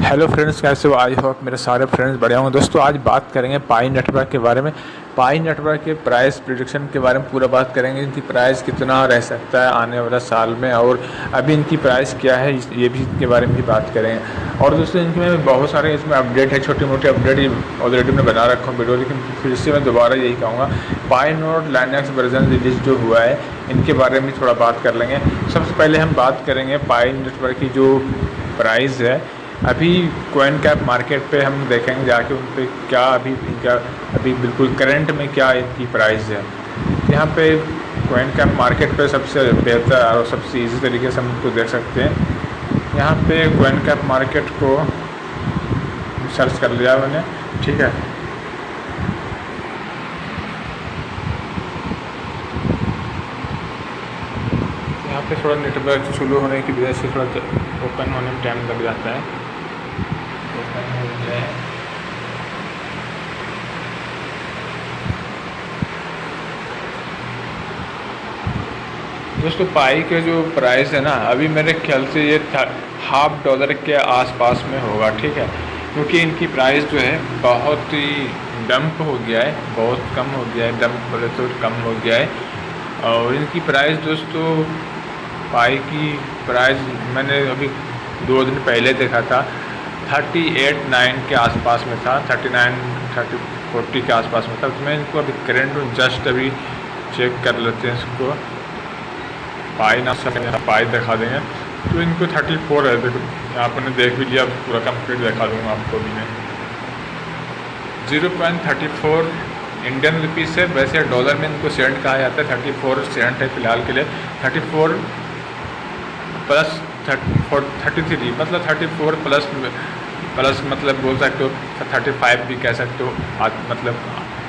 Hello friends, कैसे हो? I hope मेरे सारे फ्रेंड्स बढ़िया होंगे। दोस्तों आज बात करेंगे पाई नेटवर्क के बारे में। पाई नेटवर्क के प्राइस प्रिडिक्शन के बारे में पूरा बात करेंगे। इनकी प्राइस कितना रह सकता है आने वाला साल में, और अभी इनकी प्राइस क्या है ये भी इसके बारे में भी बात करेंगे। और दोस्तों इनके में बहुत सारे इसमें अपडेट है, छोटे मोटे अपडेट ऑलरेडी मैं बना रखा हूँ वीडियो, लेकिन फिर से मैं दोबारा यही कहूँगा पाई नोड लाइनक्स वर्जन रिलीज जो हुआ है इनके बारे में थोड़ा बात कर लेंगे। सबसे पहले हम बात करेंगे पाई नेटवर्क की जो प्राइस है। अभी कॉइन कैप मार्केट पे हम देखेंगे जाके उन पे क्या अभी बिल्कुल करंट में क्या इनकी प्राइस है। यहाँ पे कॉइन कैप मार्केट पे सबसे बेहतर और सबसे इजी तरीके से हम उनको देख सकते हैं। यहाँ पे कॉइन कैप मार्केट को सर्च कर लिया मैंने, ठीक है। यहाँ पे थोड़ा नेटवर्क स्लो होने की वजह से थोड़ा ओपन होने में टाइम लग जाता है। दोस्तों पाई के जो प्राइस है ना, अभी मेरे ख्याल से ये $1/2 के आसपास में होगा, ठीक है। क्योंकि इनकी प्राइस जो है बहुत ही डंप हो गया है, बहुत कम हो गया है, डंप बोले तो कम हो गया है। और इनकी प्राइस दोस्तों, पाई की प्राइस मैंने अभी 2 दिन पहले देखा था 38.9 के आसपास में था, 40 के आसपास में था। तो मैं इनको अभी करंट जस्ट अभी चेक कर लेते हैं इसको। पाई ना सकते पाई दिखा देंगे तो इनको 34 है। देखो आपने देख भी लिया, पूरा कंप्लीट दिखा दूँगा आपको भी मैं। 0.34 इंडियन रुपीज़ से, वैसे डॉलर में इनको सेंट कहा जाता है। 34 सेंट है फिलहाल के लिए। 34 प्लस 33 मतलब 34 प्लस मतलब बोल सकते हो 35 भी कह सकते हो। मतलब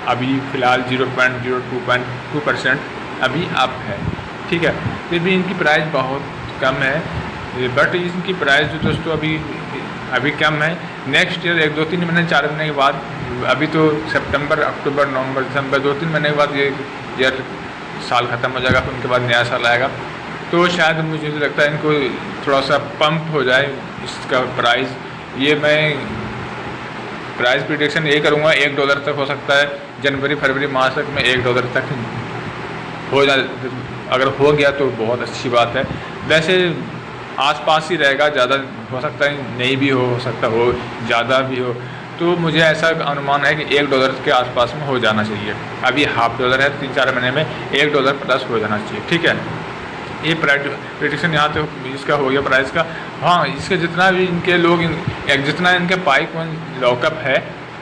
अभी फ़िलहाल 0.02% अभी अप है, ठीक है। फिर भी इनकी प्राइस बहुत कम है, बट इनकी प्राइस जो दोस्तों अभी कम है। नेक्स्ट ईयर 1-2-3 महीने 4 महीने के बाद, अभी तो सितंबर अक्टूबर नवंबर दिसंबर 2-3 महीने के बाद ये ईयर साल ख़त्म हो जाएगा, फिर उनके बाद नया साल आएगा। तो शायद मुझे लगता है इनको थोड़ा सा पंप हो जाए इसका प्राइस। ये मैं प्राइस प्रिडिक्शन ये करूँगा $1 तक हो सकता है। जनवरी फरवरी मार्च तक में $1 तक हो जाए। अगर हो गया तो बहुत अच्छी बात है। वैसे आसपास ही रहेगा, ज़्यादा हो सकता है नहीं भी हो सकता हो ज़्यादा भी हो। तो मुझे ऐसा अनुमान है कि $1 के आसपास में हो जाना चाहिए। अभी $1/2 है, 3-4 महीने में $1 प्लस हो जाना चाहिए, ठीक है। ये प्रेडिक्शन यहाँ तो इसका हो गया प्राइस का। हाँ, इसके जितना भी इनके लोग जितना इनके पाई कॉइन लॉकअप है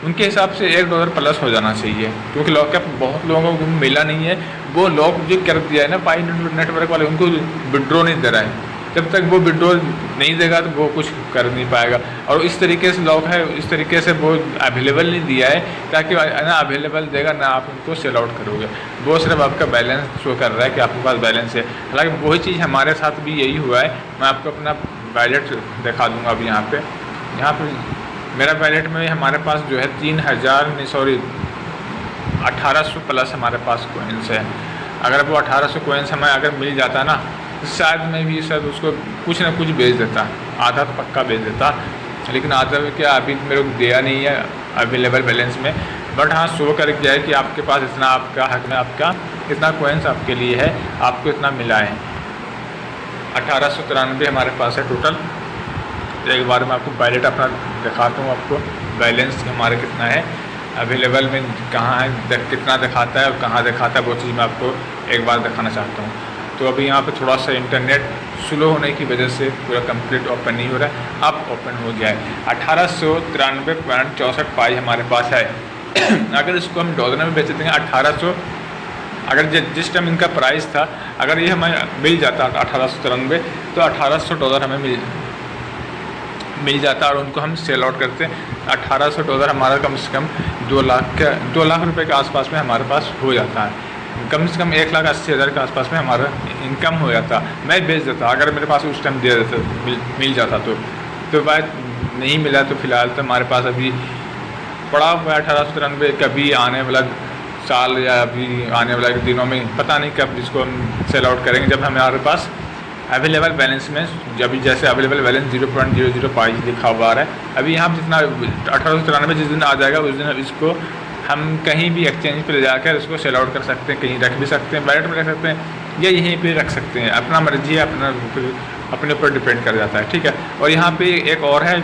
उनके हिसाब से $1 प्लस हो जाना चाहिए। क्योंकि लॉकअप बहुत लोगों को मिला नहीं है। वो लॉक जो कर दिया है ना पाई नेटवर्क वाले, उनको विड्रॉ नहीं दे रहा है। जब तक वो विड्रॉ नहीं देगा तो वो कुछ कर नहीं पाएगा। और इस तरीके से लॉक है, इस तरीके से वो अवेलेबल नहीं दिया है ताकि ना अवेलेबल देगा ना आप उनको सेल आउट करोगे। वो सिर्फ आपका बैलेंस शो कर रहा है कि आपके पास बैलेंस है। हालांकि वही चीज़ हमारे साथ भी यही हुआ है। मैं आपको अपना वैलेट दिखा दूँगा अभी यहाँ पर। मेरा वैलेट में हमारे पास जो है 1800 प्लस हमारे पास कोइंस है। अगर वो 1800 कोइंस हमें अगर मिल जाता ना तो शायद मैं भी शायद उसको कुछ ना कुछ बेच देता, आधा तो पक्का बेच देता। लेकिन आधा क्या अभी मेरे को दिया नहीं है अवेलेबल बैलेंस में। बट हाँ, शो कर दिया है कि आपके पास इतना, आपका हक में आपका इतना कोइंस आपके लिए है, आपको इतना मिला है। 1893 हमारे पास है टोटल। एक बार मैं आपको वैलेट अपना दिखाता हूँ, आपको बैलेंस हमारे कितना है अवेलेबल में, कहाँ है, कितना दिखाता है और कहाँ दिखाता है, वो चीज़ मैं आपको एक बार दिखाना चाहता हूँ। तो अभी यहाँ पे थोड़ा सा इंटरनेट स्लो होने की वजह से पूरा कंप्लीट ओपन नहीं हो रहा है। अब ओपन हो गया है। 1893.64 पाई हमारे पास है। अगर इसको हम डॉलर में बेच देंगे 1800, अगर जिस टाइम इनका प्राइस था, अगर ये हमें मिल जाता 1893 तो $1800 हमें मिल जाता और उनको हम सेल आउट करते। $1800 हमारा कम से कम 2 लाख रुपए के आसपास में हमारे पास हो जाता है। कम से कम 1,80,000 के आसपास में हमारा इनकम हो जाता। मैं बेच देता अगर मेरे पास उस टाइम दे देता, मिल जाता तो बात नहीं मिला तो फिलहाल तो हमारे पास अभी पड़ा हुआ है 1893। कभी आने वाला साल या अभी आने वाले दिनों में पता नहीं कब इसको हम सेल आउट करेंगे, जब हमारे पास अवेलेबल बैलेंस में जब जैसे अवेलेबल बैलेंस 0.005 लिखा हुआ आ रहा है, अभी यहाँ पर जितना 1893 जिस दिन आ जाएगा उस दिन इसको हम कहीं भी एक्सचेंज पे ले जाकर इसको सेल आउट कर सकते हैं, कहीं रख भी सकते हैं, वैलेट में रख सकते हैं या यहीं पे रख सकते हैं, अपना मर्जी है, अपने ऊपर डिपेंड कर जाता है। ठीक है। और यहाँ पे एक और है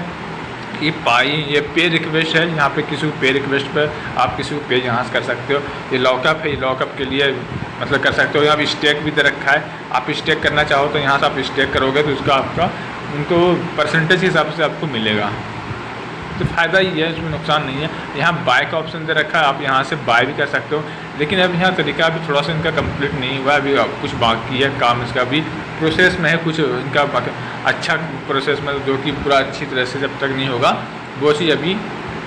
ये पाई, ये पे रिक्वेस्ट है, यहाँ पे किसी को पे रिक्वेस्ट पर आप किसी को पे यहाँ से कर सकते हो। ये लॉकअप है, ये लॉकअप के लिए मतलब कर सकते हो। यहाँ पे स्टेक भी दे रखा है, आप स्टेक करना चाहो तो यहाँ से आप स्टेक करोगे तो उसका आपका उनको परसेंटेज के हिसाब से आपको मिलेगा। तो फ़ायदा ही है, इसमें नुकसान नहीं है। यहाँ बाय का ऑप्शन दे रखा है, आप यहाँ से बाय भी कर सकते हो, लेकिन अब यहाँ तरीका अभी थोड़ा सा इनका कंप्लीट नहीं हुआ, अभी कुछ बाकी है काम, इसका भी प्रोसेस में है, कुछ इनका अच्छा प्रोसेस में जो कि पूरा अच्छी तरह से जब तक नहीं होगा वो चीज़ अभी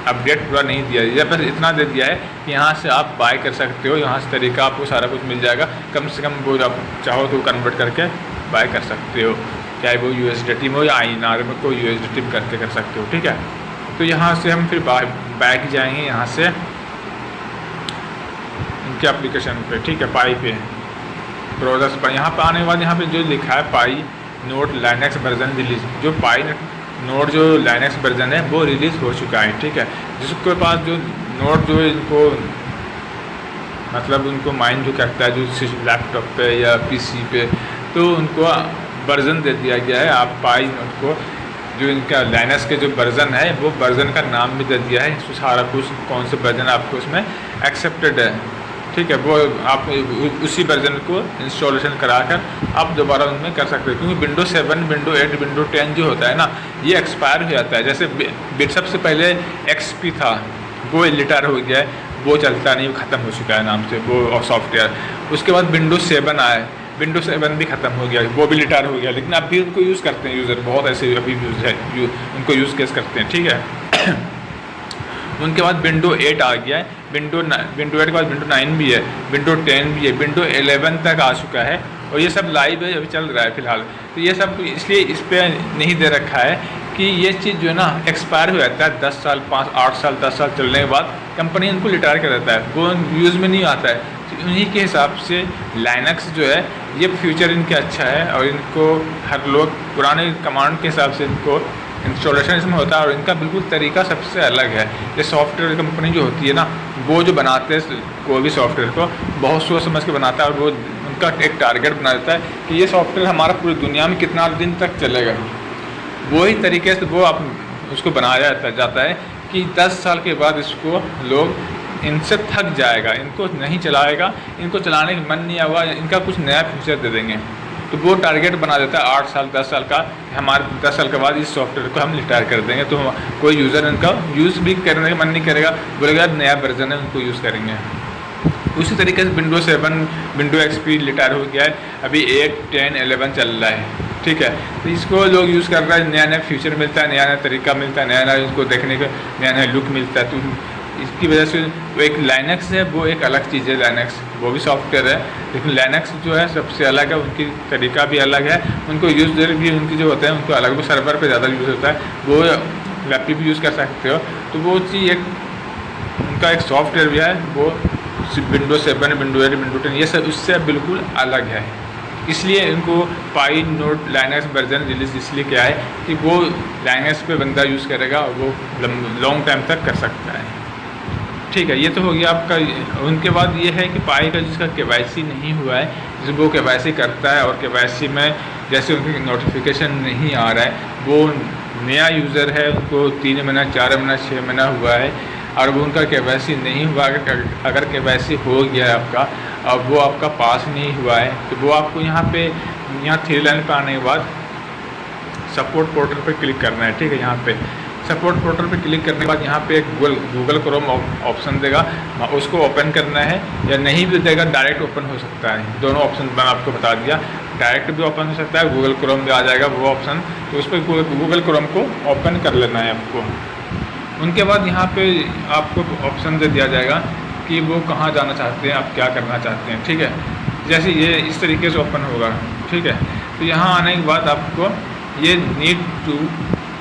अपडेट पूरा नहीं दिया है। बस इतना दे दिया है कि यहाँ से आप बाय कर सकते हो, यहाँ से तरीका आपको सारा कुछ मिल जाएगा, कम से कम वो आप चाहो तो कन्वर्ट करके बाय कर सकते हो, चाहे वो USDT में हो या INR में, कोई USDT में करके कर सकते हो। ठीक है। तो यहाँ से हम फिर बैक जाएंगे यहाँ से इनके एप्लीकेशन पे। ठीक है। पाई पे ब्राउज़र्स पर यहाँ पर आने के बाद यहाँ पे जो लिखा है पाई नोड लाइनक्स वर्जन रिलीज, जो पाई नोड जो लाइनक्स वर्जन है वो रिलीज़ हो चुका है। ठीक है। जिसके पास जो नोड जो इनको मतलब उनको माइन जो करता है जो लैपटॉप पे या PC पे, तो उनको वर्जन दे दिया गया है। आप पाई नोड को जो इनका लाइनक्स के जो वर्जन है वो वर्जन का नाम भी दे दिया है, इसमें सारा कुछ कौन से वर्जन आपको उसमें एक्सेप्टेड है। ठीक है। वो आप उसी वर्जन को इंस्टॉलेशन कराकर आप दोबारा उनमें कर सकते हो, क्योंकि विंडो 7, विंडो 8, विंडो 10 जो होता है ना, ये एक्सपायर हो जाता है। जैसे सबसे पहले XP था, वो रिटायर हो गया है, वो चलता नहीं, वो ख़त्म हो चुका है नाम से वो सॉफ्टवेयर। उसके बाद विंडो 7 आए, विंडो 7 भी ख़त्म हो गया, वो भी रिटायर हो गया, लेकिन अब भी उनको यूज़ करते हैं यूज़र, बहुत ऐसे अभी यूज़ है उनको यूज़ केस करते हैं। ठीक है। उनके बाद विंडो 8 आ गया है, विंडो 8 के बाद विंडो 9 भी है, विंडो 10 भी है, विंडो 11 तक आ चुका है, और ये सब लाइव है, अभी चल रहा है फ़िलहाल। तो ये सब इसलिए इस पर नहीं दे रखा है कि ये चीज़ जो है ना एक्सपायर हो जाता है 10 साल, 5, 8 साल, 10 साल चलने के बाद कंपनी इनको रिटायर कर देता है, वो यूज़ में नहीं आता है। तो उन्हीं के हिसाब से लाइनक्स जो है ये फ्यूचर इनके अच्छा है, और इनको हर लोग पुराने कमांड के हिसाब से इनको इंस्टॉलेशन इसमें होता है, और इनका बिल्कुल तरीका सबसे अलग है। ये सॉफ्टवेयर कंपनी जो होती है ना, वो जो बनाते हैं कोई भी सॉफ्टवेयर को बहुत सोच समझ के बनाता है, और वो उनका एक टारगेट बना देता है कि ये सॉफ्टवेयर हमारा पूरी दुनिया में कितना दिन तक चलेगा। वही तरीके से वो आप उसको बनाया जाता है कि 10 साल के बाद इसको लोग इनसे थक जाएगा, इनको नहीं चलाएगा, इनको चलाने का मन नहीं होगा, इनका कुछ नया फीचर दे देंगे। तो वो टारगेट बना देता है 8 साल, 10 साल का, हमारे 10 साल के बाद इस सॉफ्टवेयर को हम रिटायर कर देंगे। तो कोई यूज़र इनका यूज़ भी करने का मन नहीं करेगा, बोलेगा नया वर्जन है, उनको यूज़ करेंगे। उसी तरीके से विंडो 7, विंडो XP रिटायर हो गया है, अभी 8, 10, 11 चल रहा है। ठीक है। तो इसको लोग यूज़ कर रहा है, नया नया फीचर मिलता है, नया नया तरीका मिलता है, नया नया इसको देखने का नया नया लुक मिलता है। तो इसकी वजह से वो एक लाइनक्स है, वो एक अलग चीज़ है। लाइनक्स वो भी सॉफ्टवेयर है, लेकिन लाइनक्स जो है सबसे अलग है, उनकी तरीका भी अलग है, उनको यूज़ भी उनकी जो होते हैं उनको अलग, वो सर्वर पे ज़्यादा यूज़ होता है, वो वेब पे भी यूज़ कर सकते हो। तो वो चीज़ एक उनका एक सॉफ्टवेयर भी है, वो विंडो 7, विंडो 8, विंडो 10 ये सब उससे बिल्कुल अलग है। इसलिए इनको पाई नोड लाइनक्स वर्जन रिलीज इसलिए किया है कि वो लाइनक्स पे बंदा यूज़ करेगा और वो लॉन्ग टाइम तक कर सकता है। ठीक है। ये तो हो गया आपका। उनके बाद ये है कि पाई का जिसका KYC नहीं हुआ है, जिस वो KYC करता है और KYC में जैसे उनकी नोटिफिकेशन नहीं आ रहा है, वो नया यूज़र है, उनको 3 महीना, 4 महीना, 6 महीना हुआ है और वो उनका KYC नहीं हुआ। अगर KYC हो गया है आपका, अब वो आपका पास नहीं हुआ है, तो वो आपको यहाँ 3 लाइन पर आने के बाद सपोर्ट पोर्टल पर क्लिक करना है। ठीक है। यहाँ पे सपोर्ट पोर्टल पे क्लिक करने के बाद यहाँ पे एक गूगल क्रोम ऑप्शन देगा, उसको ओपन करना है, या नहीं भी देगा डायरेक्ट ओपन हो सकता है। दोनों ऑप्शन मैंने आपको बता दिया, डायरेक्ट भी ओपन हो सकता है, गूगल क्रोम भी आ जाएगा वो ऑप्शन, तो उस पर गूगल क्रोम को ओपन कर लेना है आपको। उनके बाद यहाँ पे आपको ऑप्शन दे दिया जाएगा कि वो कहाँ जाना चाहते हैं, आप क्या करना चाहते हैं। ठीक है। जैसे ये इस तरीके से ओपन होगा। ठीक है। तो यहाँ आने के बाद आपको ये need to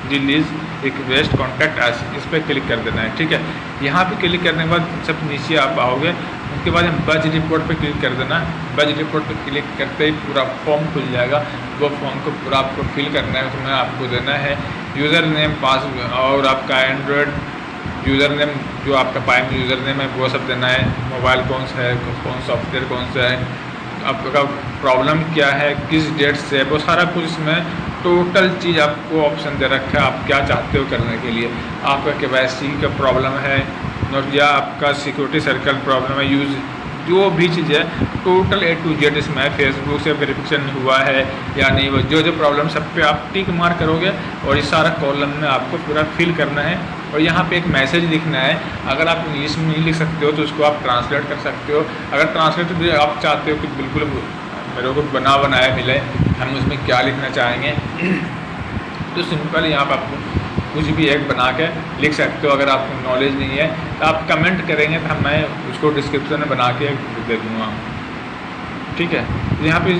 release request contact us, इस पर क्लिक कर देना है। ठीक है। यहाँ पे क्लिक करने के बाद सब नीचे आप आओगे, उसके बाद हम बज रिपोर्ट पे क्लिक कर देना। बज रिपोर्ट पे क्लिक करते ही पूरा फॉर्म खुल जाएगा। वो फॉर्म को पूरा आपको फिल करना है। उसमें आपको देना है यूज़र नेम, पासवर्ड और आपका एंड्रॉयड यूज़र नेम, जो आपका पाई में यूज़र नेम है वो सब देना है। मोबाइल कौन सा है, कौन सॉफ्टवेयर कौन सा है, आपका प्रॉब्लम क्या है, किस डेट से है, वो सारा कुछ इसमें टोटल चीज़ आपको ऑप्शन दे रखा है। आप क्या चाहते हो करने के लिए, आपका KYC का प्रॉब्लम है या आपका सिक्योरिटी सर्कल प्रॉब्लम है, यूज़ जो भी चीज़ है टोटल A to Z इसमें है। फेसबुक से वेरिफिकेशन हुआ है या नहीं, वो जो प्रॉब्लम सब पे आप टिक मार्क करोगे और इस सारा कॉलम में आपको पूरा फिल करना है। और यहाँ पे एक मैसेज लिखना है। अगर आप इंग्लिश में नहीं लिख सकते हो तो उसको आप ट्रांसलेट कर सकते हो। अगर ट्रांसलेट भी आप चाहते हो कि बिल्कुल मेरे को बनाया मिले, हम उसमें क्या लिखना चाहेंगे तो सिंपल यहाँ पर आपको कुछ भी एक बना के लिख सकते हो। अगर आपको नॉलेज नहीं है तो आप कमेंट करेंगे तो मैं उसको डिस्क्रिप्शन में बना के दे दूँगा, ठीक है। तो यहाँ पे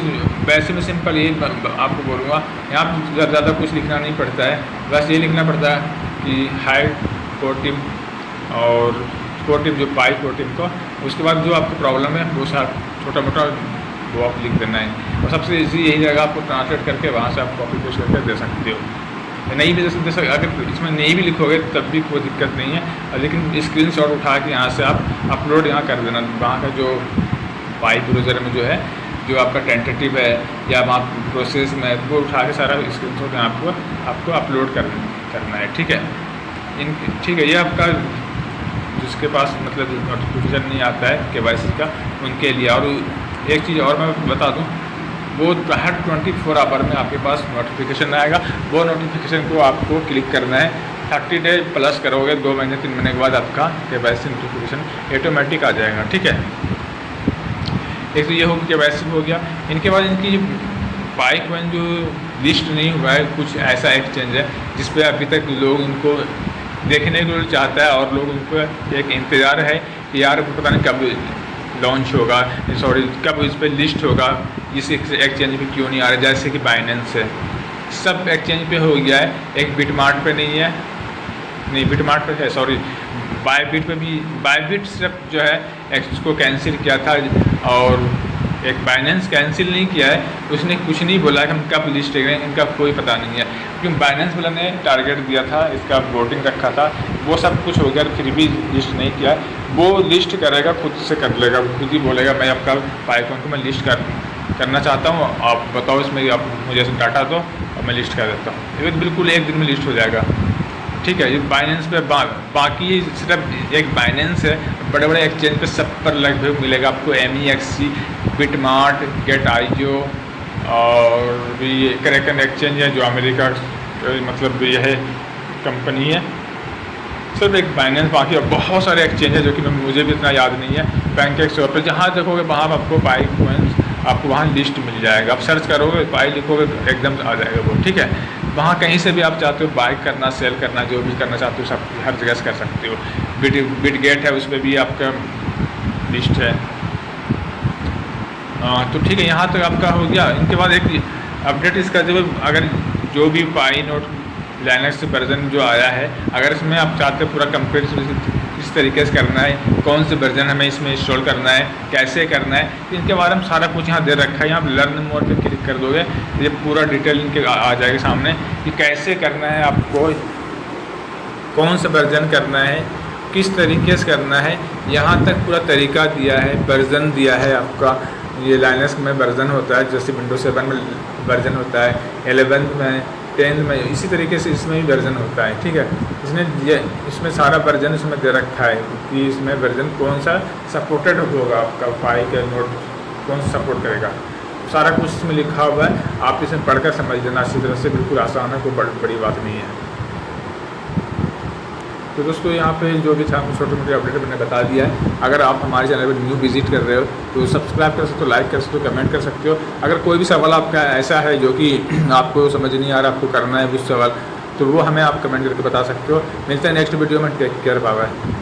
वैसे में सिंपल ये आपको बोलूँगा, यहाँ पर ज़्यादा कुछ लिखना नहीं पड़ता है। बस ये लिखना पड़ता है कि हाई कोर टीम और कोर टीम जो पाई कोर टीम को, उसके बाद जो आपको प्रॉब्लम है वो छोटा मोटा वो आप लिख देना है। और सबसे ईजी यही रहेगा, आपको ट्रांसलेट करके वहाँ से आप कॉपी पेस्ट करके दे सकते हो। नहीं भी दे सकते, अगर इसमें नहीं भी लिखोगे तब भी कोई दिक्कत नहीं है, लेकिन स्क्रीनशॉट उठा के यहाँ से आप अपलोड यहाँ कर देना। वहाँ का जो पाई ब्राउज़र में जो है, जो आपका टेंटेटिव है या वहाँ प्रोसेस में है, वो उठा के सारा स्क्रीनशॉट यहाँ आपको अपलोड करना है, ठीक है। ठीक है, ये आपका जिसके पास मतलब नोटिफिकेशन नहीं आता है KYC का, उनके लिए। और एक चीज़ और मैं बता दूं, वो हर 24 आवर में आपके पास नोटिफिकेशन आएगा। वो नोटिफिकेशन को आपको क्लिक करना है। 30 डे प्लस करोगे, 2 महीने 3 महीने के बाद आपका KYC नोटिफिकेशन ऑटोमेटिक आ जाएगा, ठीक है। एक तो ये हो गया, KYC हो गया। इनके बाद इनकी पाई कॉइन जो लिस्ट नहीं हुआ है, कुछ ऐसा एक्सचेंज है जिस पे अभी तक लोग उनको देखने को चाहता है और लोग उनको एक इंतज़ार है कि यार पता नहीं कब लॉन्च होगा, सॉरी कब इस पर लिस्ट होगा, इस एक्सचेंज पे क्यों नहीं आ रहा। जैसे कि बाइनेंस है, सब एक्सचेंज पे हो गया है, एक बिटमार्ट पे नहीं है, नहीं बिटमार्ट पे है, सॉरी बायबिट पे भी, बायबिट सिर्फ जो है इसको कैंसिल किया था और एक बाइनेंस कैंसिल नहीं किया है। उसने कुछ नहीं बोला कि हम कब लिस्ट करेंगे, इनका कोई पता नहीं है, क्योंकि बाइनेंस वाला ने टारगेट दिया था, इसका वोटिंग रखा था, वो सब कुछ हो गया, फिर भी लिस्ट नहीं किया। वो लिस्ट करेगा, खुद से कर लेगा, खुद ही बोलेगा मैं आपका पाइकॉन को मैं लिस्ट करना चाहता हूँ, आप बताओ इसमें आप मुझे डाटा दो और मैं लिस्ट कर देता हूँ। ये बिल्कुल एक दिन में लिस्ट हो जाएगा, ठीक है। ये बाइनेंस पे बाकी सिर्फ एक बाइनेंस है, बड़े बड़े एक्सचेंज पे सब पर लगभग मिलेगा आपको। MEXC, बिटमार्ट, GetIO और भी क्रैकन एक्सचेंज है जो अमेरिका मतलब यह कंपनी है, सिर्फ एक बाइनेंस। बाकी और बहुत सारे एक्सचेंज है जो कि मुझे भी इतना याद नहीं है। PancakeSwap पे जहाँ देखोगे वहाँ आपको पाई कॉइन्स आपको वहाँ लिस्ट मिल जाएगा। आप सर्च करोगे, पाई लिखोगे, एकदम आ जाएगा वो, ठीक है। वहाँ कहीं से भी आप चाहते हो बाई करना, सेल करना, जो भी करना चाहते हो सब हर जगह से कर सकते हो। बिटगेट है, उस पर भी आपका लिस्ट है। तो ठीक है, यहाँ तक आपका हो गया। इनके बाद एक अपडेट इसका जो अगर जो भी पाई नोट लाइनक्स वर्जन जो आया है, अगर इसमें आप चाहते हो पूरा कंप्लीट किस तरीके से करना है, कौन से वर्जन हमें इसमें इंस्टॉल करना है, कैसे करना है, इनके बारे में सारा कुछ यहाँ दे रखा है। यहाँ लर्न मोर पे क्लिक कर दोगे ये पूरा डिटेल इनके आ जाएगा सामने कि कैसे करना है, आपको कौन सा वर्जन करना है, किस तरीके से करना है। यहाँ तक पूरा तरीका दिया है, वर्जन दिया है आपका। ये लाइनक्स में वर्जन होता है, जैसे विंडोज 7 में वर्जन होता है, 11 में, 10 में, इसी तरीके से इसमें भी वर्जन होता है, ठीक है। इसमें सारा वर्जन इसमें दे रखा है कि इसमें वर्जन कौन सा सपोर्टेड होगा, आपका पाई का नोट कौन सा सपोर्ट करेगा, सारा कुछ इसमें लिखा हुआ है। आप इसे पढ़कर समझ लेना अच्छी तरह से, बिल्कुल आसान है, कोई बड़ी बात नहीं है। तो दोस्तों यहाँ पे जो भी था छोटे मोटे अपडेट मैंने बता दिया है। अगर आप हमारे चैनल पर न्यू विजिट कर रहे हो तो सब्सक्राइब कर सकते हो, लाइक कर सकते हो, कमेंट कर सकते हो। अगर कोई भी सवाल आपका ऐसा है जो कि आपको समझ नहीं आ रहा, आपको करना है कुछ सवाल, तो वो हमें आप कमेंट करके बता सकते हो। मिलते हैं नेक्स्ट वीडियो में। Take care, bye bye.